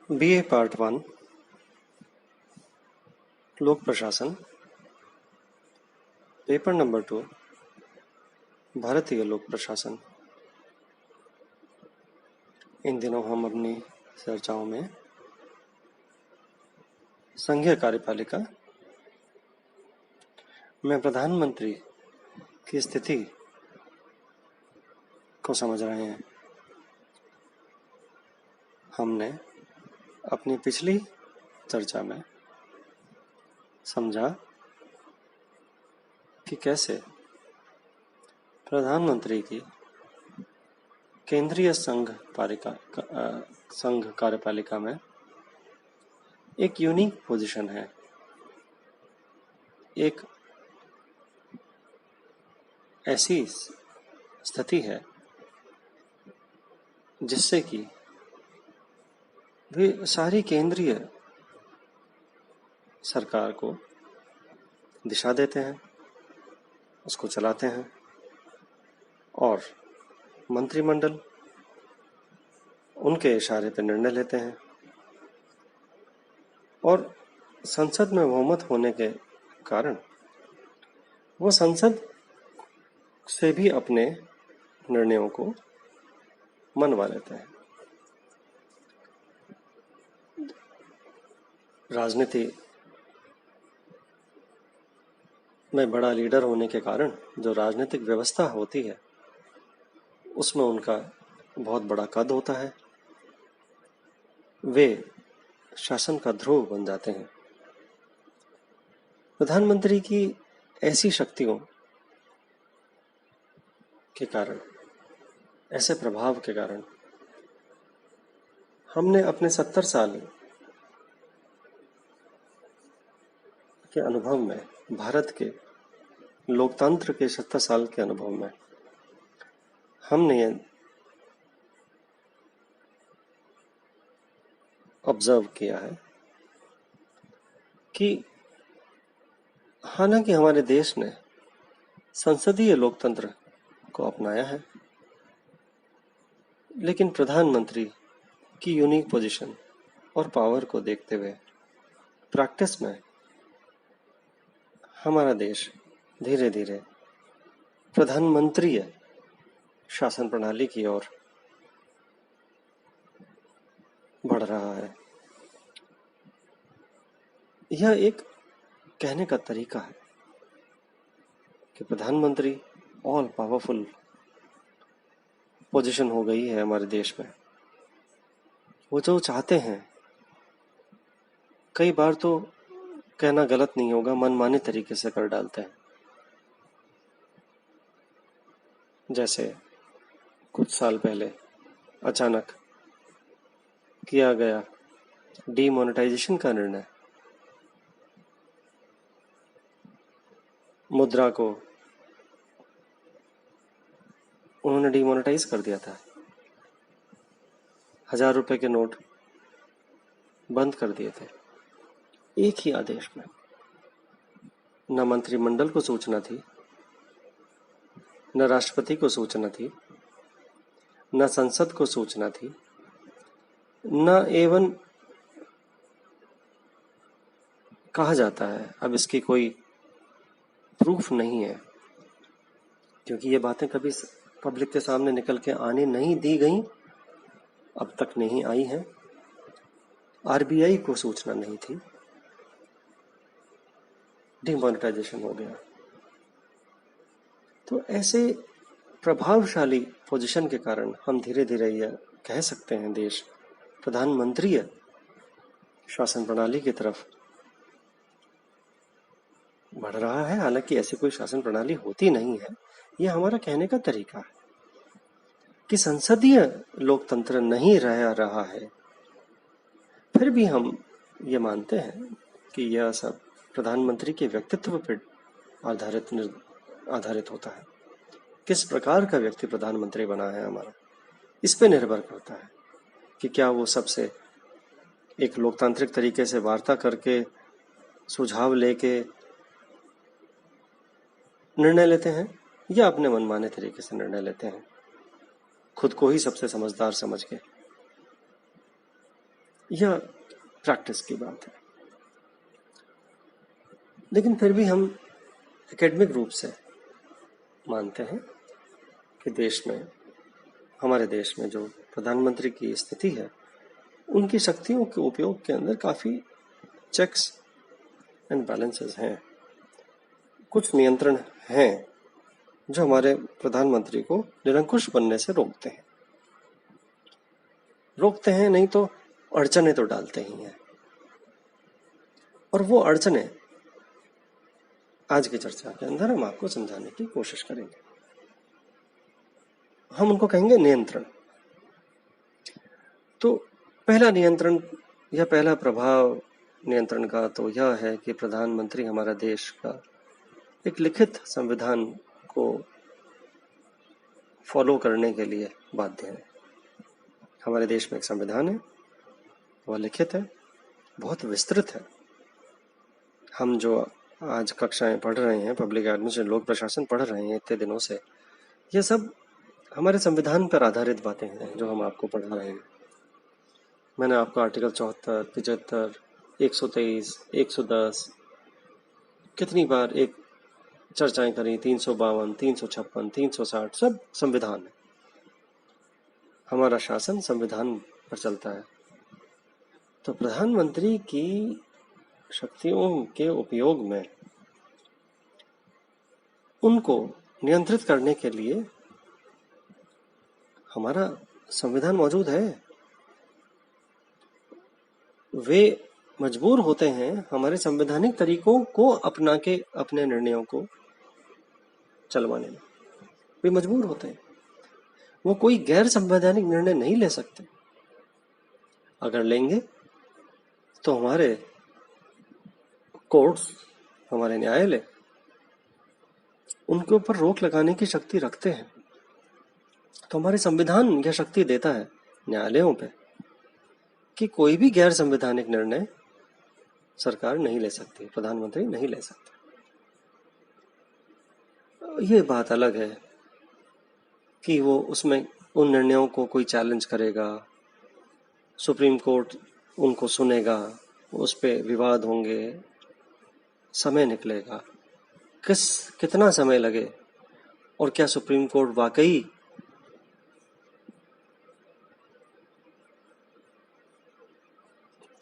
BA part 1 लोक प्रशासन paper number 2 भारतीय लोक प्रशासन। इन दिनों हम अपनी चर्चाओं में संघीय कार्यपालिका में प्रधानमंत्री की स्थिति को समझ रहे हैं। हमने अपनी पिछली चर्चा में समझा कि कैसे प्रधानमंत्री की केंद्रीय संघ कार्यपालिका में एक यूनिक पोजीशन है, एक ऐसी स्थिति है जिससे कि वे सारी केंद्रीय सरकार को दिशा देते हैं, उसको चलाते हैं और मंत्रिमंडल उनके इशारे पर निर्णय लेते हैं और संसद में बहुमत होने के कारण वो संसद से भी अपने निर्णयों को मनवा लेते हैं। राजनीति में बड़ा लीडर होने के कारण जो राजनीतिक व्यवस्था होती है उसमें उनका बहुत बड़ा कद होता है, वे शासन का ध्रुव बन जाते हैं। प्रधानमंत्री की ऐसी शक्तियों के कारण, ऐसे प्रभाव के कारण हमने अपने 70 साल के अनुभव में, भारत के लोकतंत्र के 70 साल के अनुभव में हमने ये ऑब्जर्व किया है कि हालांकि हमारे देश ने संसदीय लोकतंत्र को अपनाया है, लेकिन प्रधानमंत्री की यूनिक पोजीशन और पावर को देखते हुए प्रैक्टिस में हमारा देश धीरे धीरे प्रधानमंत्रीय शासन प्रणाली की ओर बढ़ रहा है। यह एक कहने का तरीका है कि प्रधानमंत्री ऑल पावरफुल पोजीशन हो गई है हमारे देश में। वो जो चाहते हैं, कई बार तो कहना गलत नहीं होगा, मनमाने तरीके से कर डालते हैं। जैसे कुछ साल पहले अचानक किया गया डीमोनेटाइजेशन का निर्णय, मुद्रा को उन्होंने डीमोनेटाइज कर दिया था, 1000 रुपए के नोट बंद कर दिए थे एक ही आदेश में। न मंत्रिमंडल को सूचना थी, न राष्ट्रपति को सूचना थी, न संसद को सूचना थी, न एवं कहा जाता है अब इसकी कोई प्रूफ नहीं है, क्योंकि ये बातें कभी पब्लिक के सामने निकल के आने नहीं दी गई, अब तक नहीं आई हैं। आरबीआई को सूचना नहीं थी, डिमोनेटाइजेशन हो गया। तो ऐसे प्रभावशाली पोजीशन के कारण हम धीरे धीरे यह कह सकते हैं देश प्रधानमंत्रीय शासन प्रणाली की तरफ बढ़ रहा है। हालांकि ऐसी कोई शासन प्रणाली होती नहीं है, यह हमारा कहने का तरीका है कि संसदीय लोकतंत्र नहीं रह रहा है। फिर भी हम ये मानते हैं कि यह सब प्रधानमंत्री के व्यक्तित्व पर आधारित होता है। किस प्रकार का व्यक्ति प्रधानमंत्री बना है हमारा, इस पे निर्भर करता है कि क्या वो सबसे एक लोकतांत्रिक तरीके से वार्ता करके, सुझाव लेके निर्णय लेते हैं या अपने मनमाने तरीके से निर्णय लेते हैं, खुद को ही सबसे समझदार समझ के। यह प्रैक्टिस की बात है। लेकिन फिर भी हम एकेडमिक रूप से मानते हैं कि देश में, हमारे देश में जो प्रधानमंत्री की स्थिति है, उनकी शक्तियों के उपयोग के अंदर काफ़ी चेक्स एंड बैलेंसेस हैं, कुछ नियंत्रण हैं जो हमारे प्रधानमंत्री को निरंकुश बनने से रोकते हैं नहीं तो अड़चने तो डालते ही हैं। और वो अड़चने आज की चर्चा के अंदर हम आपको समझाने की कोशिश करेंगे। हम उनको कहेंगे नियंत्रण। तो पहला नियंत्रण या पहला प्रभाव नियंत्रण का तो यह है कि प्रधानमंत्री हमारा देश का एक लिखित संविधान को फॉलो करने के लिए बाध्य है। हमारे देश में एक संविधान है, वह लिखित है, बहुत विस्तृत है। हम जो आज कक्षाएं पढ़ रहे हैं, पब्लिक एडमिनिस्ट्रेशन, लोक प्रशासन पढ़ रहे हैं इतने दिनों से, ये सब हमारे संविधान पर आधारित बातें हैं जो हम आपको पढ़ा रहे हैं। मैंने आपको आर्टिकल 74, 75, 123, 110 कितनी बार एक चर्चाएं करी, 352, 356, 360, सब संविधान है। हमारा शासन संविधान पर चलता है। तो प्रधानमंत्री की शक्तियों के उपयोग में उनको नियंत्रित करने के लिए हमारा संविधान मौजूद है। वे मजबूर होते हैं हमारे संवैधानिक तरीकों को अपना के अपने निर्णयों को चलवाने में। वे मजबूर होते हैं, वो कोई गैर संवैधानिक निर्णय नहीं ले सकते। अगर लेंगे तो हमारे कोर्ट्स, हमारे न्यायालय उनके ऊपर रोक लगाने की शक्ति रखते हैं। तो हमारे संविधान यह शक्ति देता है न्यायालयों पे कि कोई भी गैर संवैधानिक निर्णय सरकार नहीं ले सकती, प्रधानमंत्री नहीं ले सकते। ये बात अलग है कि वो उसमें उन निर्णयों को कोई चैलेंज करेगा, सुप्रीम कोर्ट उनको सुनेगा, उस पे विवाद होंगे, समय निकलेगा, कितना समय लगे, और क्या सुप्रीम कोर्ट वाकई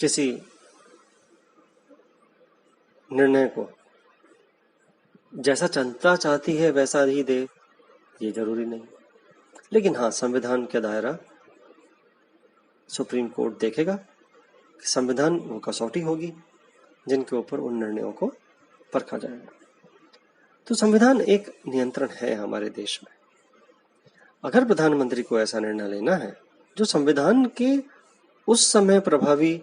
किसी निर्णय को जैसा जनता चाहती है वैसा ही दे, ये जरूरी नहीं। लेकिन हाँ, संविधान का दायरा सुप्रीम कोर्ट देखेगा, संविधान वो कसौटी होगी जिनके ऊपर उन निर्णयों को परखा जाएगा। तो संविधान एक नियंत्रण है हमारे देश में। अगर प्रधानमंत्री को ऐसा निर्णय लेना है जो संविधान के उस समय प्रभावी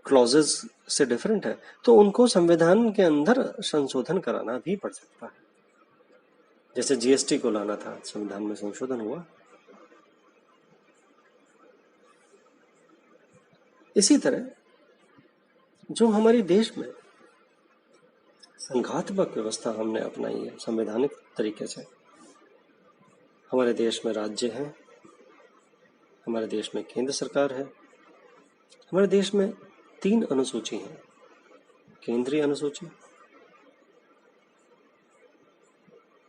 क्लॉजेस से डिफरेंट है, तो उनको संविधान के अंदर संशोधन कराना भी पड़ सकता है। जैसे जीएसटी को लाना था, संविधान में संशोधन हुआ। इसी तरह जो हमारे देश में संघात्मक व्यवस्था हमने अपनाई है संवैधानिक तरीके से, हमारे देश में राज्य हैं, हमारे देश में केंद्र सरकार है, हमारे देश में 3 अनुसूची हैं, केंद्रीय अनुसूची,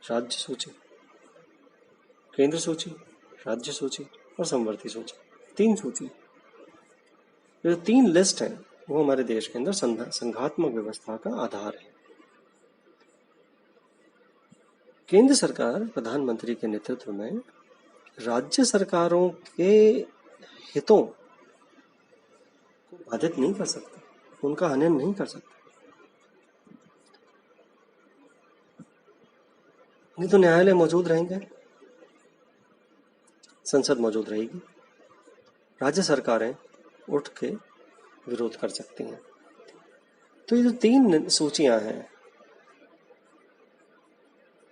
राज्य सूची, केंद्र सूची, राज्य सूची और समवर्ती सूची, 3 सूची। जो 3 लिस्ट हैं वो हमारे देश के अंदर संघात्मक व्यवस्था का आधार है। केंद्र सरकार प्रधानमंत्री के नेतृत्व में राज्य सरकारों के हितों को बाधित नहीं कर सकता, उनका हनन नहीं कर सकता। नहीं तो न्यायालय मौजूद रहेंगे, संसद मौजूद रहेगी, राज्य सरकारें उठ के विरोध कर सकती हैं। तो ये जो 3 सूचियां हैं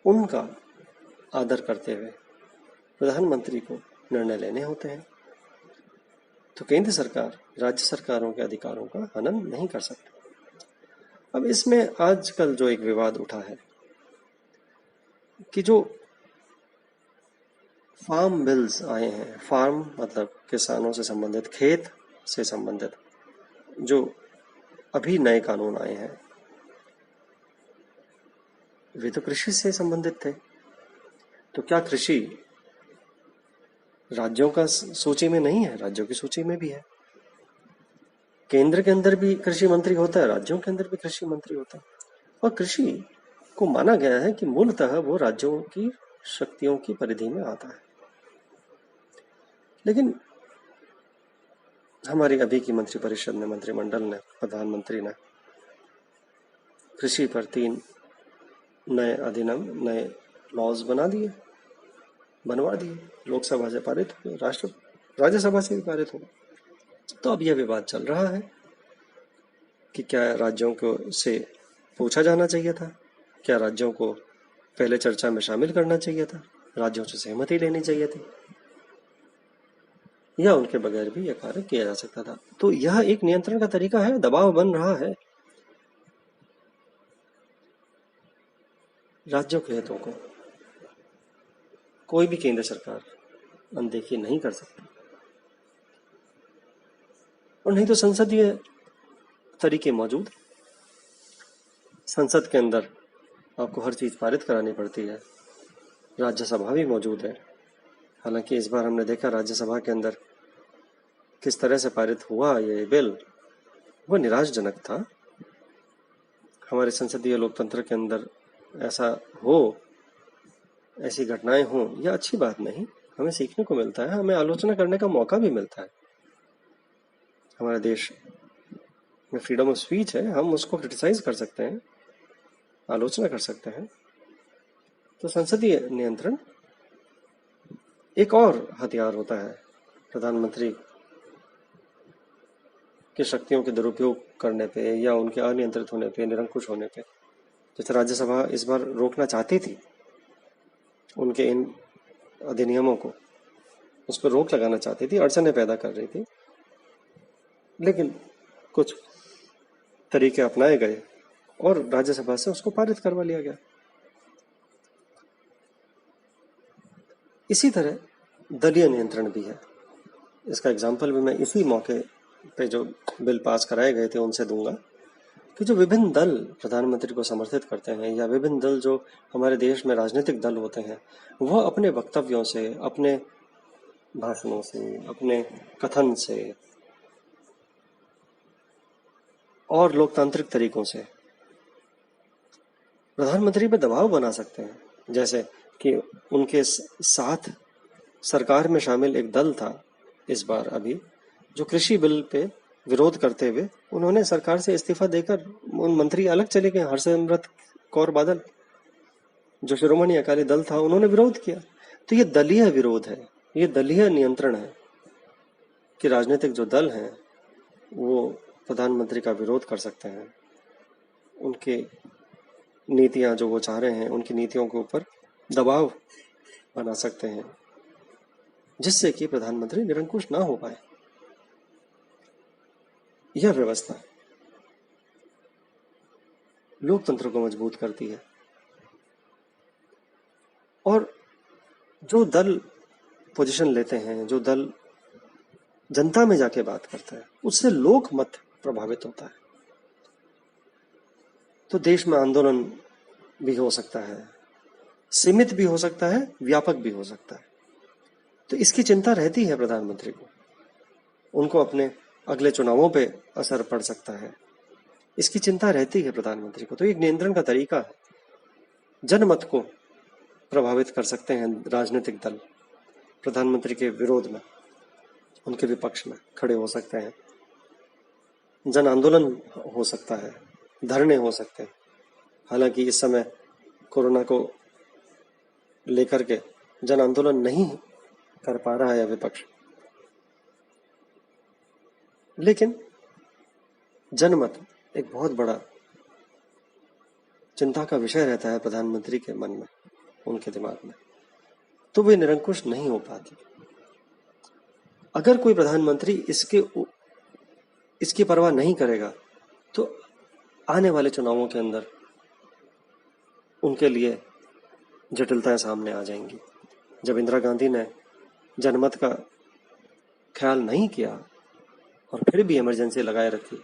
उनका आदर करते हुए प्रधानमंत्री को निर्णय लेने होते हैं। तो केंद्र सरकार राज्य सरकारों के अधिकारों का हनन नहीं कर सकती। अब इसमें आजकल जो एक विवाद उठा है कि जो फार्म बिल्स आए हैं, फार्म मतलब किसानों से संबंधित, खेत से संबंधित जो अभी नए कानून आए हैं वे तो कृषि से संबंधित थे। तो क्या कृषि राज्यों का सूची में नहीं है? राज्यों की सूची में भी है। केंद्र के अंदर भी कृषि मंत्री होता है, राज्यों के अंदर भी कृषि मंत्री होता है। और कृषि को माना गया है कि मूलतः वो राज्यों की शक्तियों की परिधि में आता है। लेकिन हमारी अभी की मंत्रिपरिषद ने, मंत्रिमंडल ने, प्रधानमंत्री ने कृषि पर 3 नए अधिनियम, नए लॉज बनवा दिए, लोकसभा से पारित हुए, राज्यसभा से भी पारित हुए। तो अब यह विवाद चल रहा है कि क्या राज्यों को से पूछा जाना चाहिए था, क्या राज्यों को पहले चर्चा में शामिल करना चाहिए था, राज्यों से सहमति लेनी चाहिए थी, या उनके बगैर भी यह कार्य किया जा सकता था। तो यह एक नियंत्रण का तरीका है, दबाव बन रहा है राज्यों के हितों को कोई भी केंद्र सरकार अनदेखी नहीं कर सकती। और नहीं तो संसदीय तरीके मौजूद, संसद के अंदर आपको हर चीज पारित करानी पड़ती है, राज्यसभा भी मौजूद है। हालांकि इस बार हमने देखा राज्यसभा के अंदर किस तरह से पारित हुआ ये बिल, वो निराशजनक था। हमारे संसदीय लोकतंत्र के अंदर ऐसा हो, ऐसी घटनाएं हों, यह अच्छी बात नहीं। हमें सीखने को मिलता है, हमें आलोचना करने का मौका भी मिलता है। हमारे देश में फ्रीडम ऑफ स्पीच है, हम उसको क्रिटिसाइज कर सकते हैं, आलोचना कर सकते हैं। तो संसदीय नियंत्रण एक और हथियार होता है प्रधानमंत्री की शक्तियों के दुरुपयोग करने पे या उनके अनियंत्रित होने पे, निरंकुश होने पे। जैसे राज्यसभा इस बार रोकना चाहती थी उनके इन अधिनियमों को, उस पर रोक लगाना चाहती थी, अड़चनें पैदा कर रही थी, लेकिन कुछ तरीके अपनाए गए और राज्यसभा से उसको पारित करवा लिया गया। इसी तरह दलीय नियंत्रण भी है। इसका एग्जाम्पल भी मैं इसी मौके पे जो बिल पास कराए गए थे उनसे दूंगा कि जो विभिन्न दल प्रधानमंत्री को समर्थित करते हैं या विभिन्न दल जो हमारे देश में राजनीतिक दल होते हैं, वह अपने वक्तव्यों से, अपने भाषणों से, अपने कथन से और लोकतांत्रिक तरीकों से प्रधानमंत्री पर दबाव बना सकते हैं। जैसे कि उनके साथ सरकार में शामिल एक दल था इस बार अभी, जो कृषि बिल पे विरोध करते हुए उन्होंने सरकार से इस्तीफा देकर उन मंत्री अलग चले गए। हरसिमरत कौर बादल जो शिरोमणि अकाली दल था, उन्होंने विरोध किया। तो ये दलीय विरोध है, ये दलीय नियंत्रण है कि राजनीतिक जो दल हैं वो प्रधानमंत्री का विरोध कर सकते हैं, उनके नीतियां जो वो चाह रहे हैं उनकी नीतियों के ऊपर दबाव बना सकते हैं, जिससे कि प्रधानमंत्री निरंकुश ना हो पाए। यह व्यवस्था लोकतंत्र को मजबूत करती है। और जो दल पोजीशन लेते हैं, जो दल जनता में जाके बात करता है, उससे लोक मत प्रभावित होता है। तो देश में आंदोलन भी हो सकता है, सीमित भी हो सकता है, व्यापक भी हो सकता है। तो इसकी चिंता रहती है प्रधानमंत्री को, उनको अपने अगले चुनावों पे असर पड़ सकता है, इसकी चिंता रहती है प्रधानमंत्री को। तो एक नियंत्रण का तरीका है। जनमत को प्रभावित कर सकते हैं राजनीतिक दल, प्रधानमंत्री के विरोध में, उनके विपक्ष में खड़े हो सकते हैं। जन आंदोलन हो सकता है, धरने हो सकते हैं। हालांकि इस समय कोरोना को लेकर के जन आंदोलन नहीं कर पा रहा है विपक्ष, लेकिन जनमत एक बहुत बड़ा चिंता का विषय रहता है प्रधानमंत्री के मन में, उनके दिमाग में। तो वे निरंकुश नहीं हो पाती। अगर कोई प्रधानमंत्री इसकी परवाह नहीं करेगा तो आने वाले चुनावों के अंदर उनके लिए जटिलताएं सामने आ जाएंगी। जब इंदिरा गांधी ने जनमत का ख्याल नहीं किया और फिर भी इमरजेंसी लगाए रखी।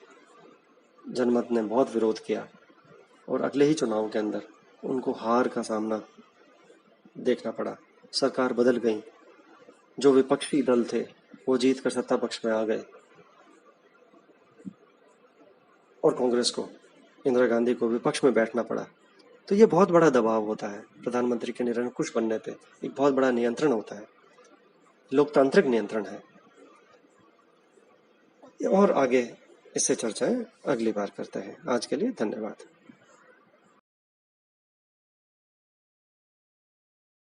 जनमत ने बहुत विरोध किया और अगले ही चुनाव के अंदर उनको हार का सामना देखना पड़ा। सरकार बदल गई, जो विपक्षी दल थे वो जीत कर सत्ता पक्ष में आ गए और कांग्रेस को, इंदिरा गांधी को विपक्ष में बैठना पड़ा। तो ये बहुत बड़ा दबाव होता है प्रधानमंत्री के निरंकुश बनने पे, एक बहुत बड़ा नियंत्रण होता है, लोकतांत्रिक नियंत्रण है। और आगे इससे चर्चाएं अगली बार करते हैं। आज के लिए धन्यवाद।